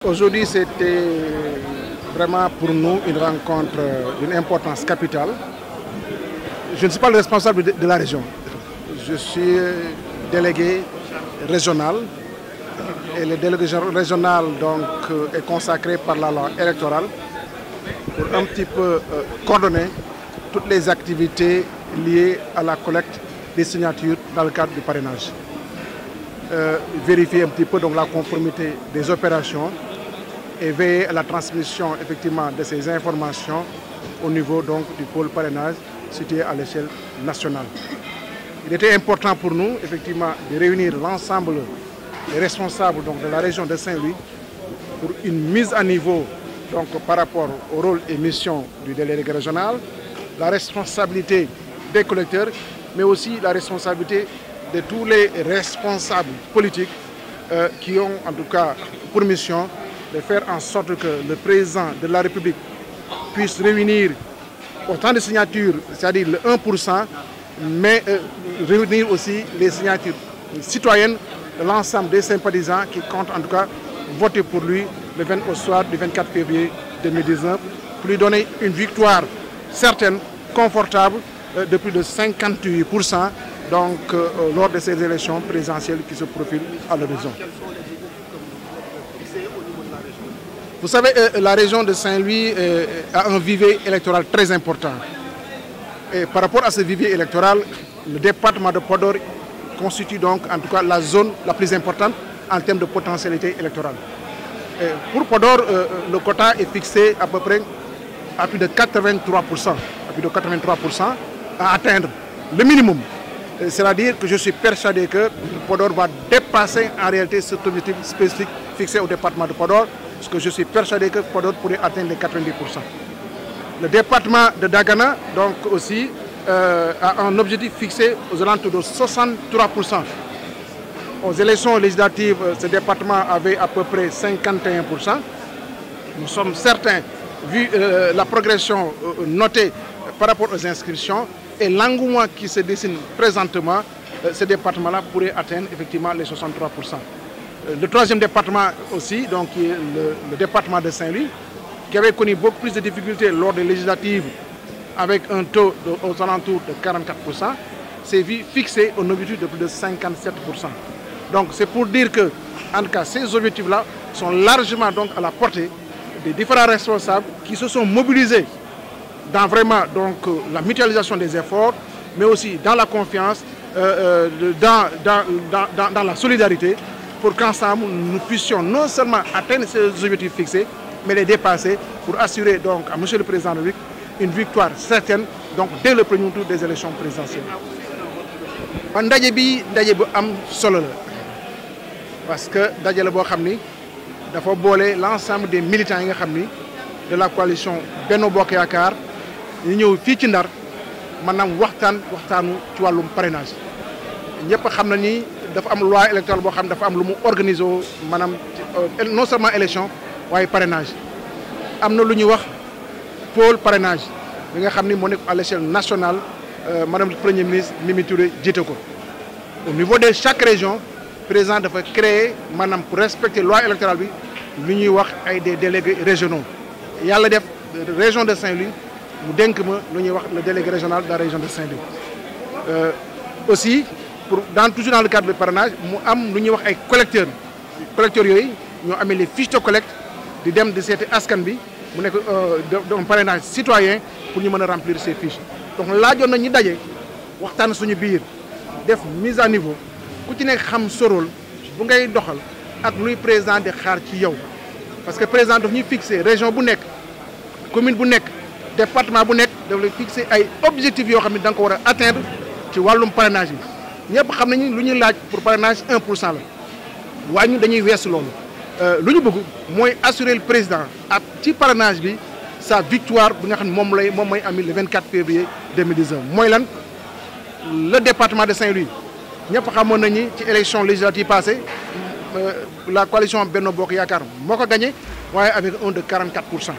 Aujourd'hui, c'était vraiment pour nous une rencontre d'une importance capitale. Je ne suis pas le responsable de la région. Je suis délégué régional et le délégué régional donc, est consacré par la loi électorale pour un petit peu coordonner toutes les activités liées à la collecte des signatures dans le cadre du parrainage. Vérifier un petit peu donc, la conformité des opérations et veiller à la transmission effectivement de ces informations au niveau donc, du pôle parrainage situé à l'échelle nationale. Il était important pour nous effectivement de réunir l'ensemble des responsables donc, de la région de Saint-Louis pour une mise à niveau donc, par rapport au rôle et mission du délégué régional, la responsabilité des collecteurs, mais aussi la responsabilité de tous les responsables politiques qui ont en tout cas pour mission de faire en sorte que le président de la République puisse réunir autant de signatures, c'est-à-dire le 1%, mais réunir aussi les signatures citoyennes de l'ensemble des sympathisants qui comptent en tout cas voter pour lui au soir du 24 février 2019 pour lui donner une victoire certaine, confortable de plus de 58% donc, lors de ces élections présidentielles qui se profilent à l'horizon. Vous savez, la région de Saint-Louis a un vivier électoral très important. Et par rapport à ce vivier électoral, le département de Podor constitue donc en tout cas la zone la plus importante en termes de potentialité électorale. Et pour Podor, le quota est fixé à peu près à plus de 83%, à atteindre le minimum. C'est-à-dire que je suis persuadé que Podor va dépasser en réalité cet objectif spécifique fixé au département de Podor, parce que je suis persuadé que Podor pourrait atteindre les 90%. Le département de Dagana, donc aussi, a un objectif fixé aux alentours de 63%. Aux élections législatives, ce département avait à peu près 51%. Nous sommes certains, vu la progression notée par rapport aux inscriptions et l'engouement qui se dessine présentement, ce département-là pourrait atteindre effectivement les 63%. Le troisième département aussi, donc, qui est le département de Saint-Louis, qui avait connu beaucoup plus de difficultés lors des législatives avec un taux aux alentours de 44%, s'est vu fixé au objectif de plus de 57%. Donc c'est pour dire que, en tout cas, ces objectifs-là sont largement donc, à la portée des différents responsables qui se sont mobilisés dans vraiment donc, la mutualisation des efforts, mais aussi dans la confiance, dans la solidarité, pour qu'ensemble nous puissions non seulement atteindre ces objectifs fixés, mais les dépasser pour assurer donc à M. le Président de la République une victoire certaine donc, dès le premier tour des élections présidentielles. Ndaje bi ndaje bu am solo la parce que ndaje la boo xam ni dafa boole l'ensemble des militants yi nga xam ni de la coalition Benno Bokk Yaakaar ñu ñëw fii ci Ndar maanaam waxtaanu ci wàllum parrainage ñëpp xam na ni dafa am loi électorale boo xam dafa am lu mu organiser maanaam non seulement élection waaye parrainage am na lu ñuy wax pôle parrainage bi nga xam ni moo nekk à l'échelle nationale madame le premier ministre Mimi Touré jiite ko au niveau de chaque région président dafa créer maanaam pour respecter loi électorale bi lu ñuy wax ay des délégués régionaux yàlla def région de Saint-Louis mu dénk ma lu ñuy wax le délégué régional de la région de Saint-Louis aussi toujours dans le cadre du parrainage mu am lu ñuy wax ay collecteurs yooyu ñoo amee les fiches de collecte di dem di seeti askan bi mu nekk un parrainage citoyen pour ñu mën a remplir ces fiches donc laajoon na ñu daje waxtaan suñu biir def mise à niveau ku ci nekk xam sa rôle bu ngay doxal ak luy président di xaar ci yow parce que président daf ñuy fixer région bu nekk commune bu nekk département bu nekk daf lay fixer ay objectifs yoo xam ne da nga ko war a atteindre ci wàllum parrainage bi ñëpp xam nañu lu ñuy laaj pour parrainage 1% la waaye ñun dañuy weesu loolu lu ñu bëgg mooy assurer le président ak ci parrainage bi sa victoire bi nga xam ne moom mooy ami le 24 février 2019 mooy lan le département de Saint-Louis ñëpp xamoon nañu ci élection législative passée la coalition Benno Bokk Yaakaar moo ko gagné waaye avec un de 44%.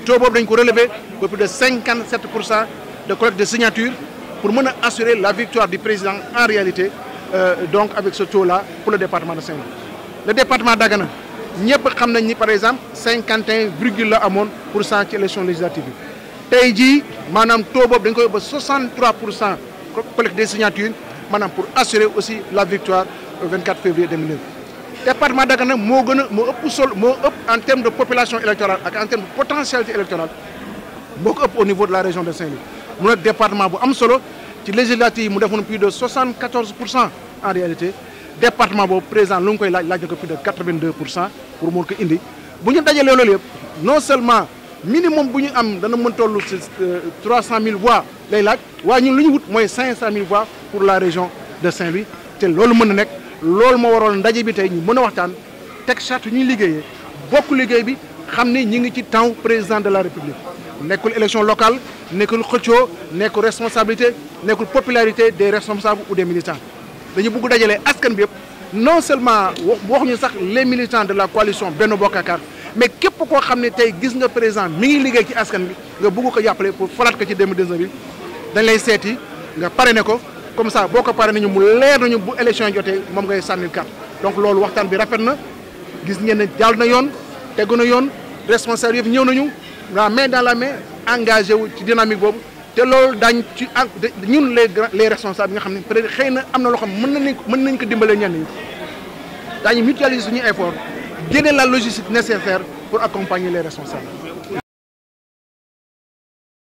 taux boobu dañ ko relevé ba plus de 57% de collecte de signatures pour mën a assurer la victoire du président en réalité donc avec ce taux-là pour le département de Saint-Louis. Le département Dagana ñëpp xam nañ ni par exemple 51,1% ci élection législative bi tey jii maanaam taux boobu dañ koy ba 63% collecte des signatures maanaam pour assurer aussi la victoire au 24 février 2009. département Dagana moo gën a moo ëpp sol moo ëpp en termes de population électorale ak en termes de potentialité électorale moo ko ëpp au niveau de la région de Saint-Louis mu nekk département bu am solo ci législative mu defoon plus de 74% en réalité département boobu président lu ngi koy laaj na ko plus de 82% pour mun ko indi bu ñu dajalee loolu yëpp non seulement minimum bu ñu am dana mën toll ci 300 000 voix lay laaj waaye ñun lu ñu wut mooy 500 000 voix pour la région de Saint-Louis te loolu mën na nekk loolu moo waroon ndaje bi tey ñu mën a waxtaan teg charte ñuy liggéeyee bokk liggéey bi xam ni ñi ngi ci temps président de la république nekkul élection locale nekkul xëccoo nekkul responsabilité nekkul popularité des responsables ou des militants dañu bëgg dajale askan bi yëpp non seulement waxuñu sax les militants de la coalition Benno Bokk Yaakaar mais képp koo xam ne tey gis nga président mi ngi liggéey ci askan bi nga bëgg ko jàppale pour falaat ko ci 2019 bi dañ lay seeti nga parrainé ko comme ça boo ko parrainé ñu mu leer nañu bu élection yi jotee moom ngay sànnil carte donc loolu waxtaan bi rafet na gis ngeen ne jàll na yoon tegu na yoon responsable yëpp ñëw nañu la main dans la main engagé wu ci dynamique boobu te loolu daañ ci ñun les responsables yi nga xam ne peut-être xëy na am na loo xam mën nañ ko dimbalee ñenn ñi daañu mutualiser suñu effort génne la logistique nécessaire pour accompagner les responsables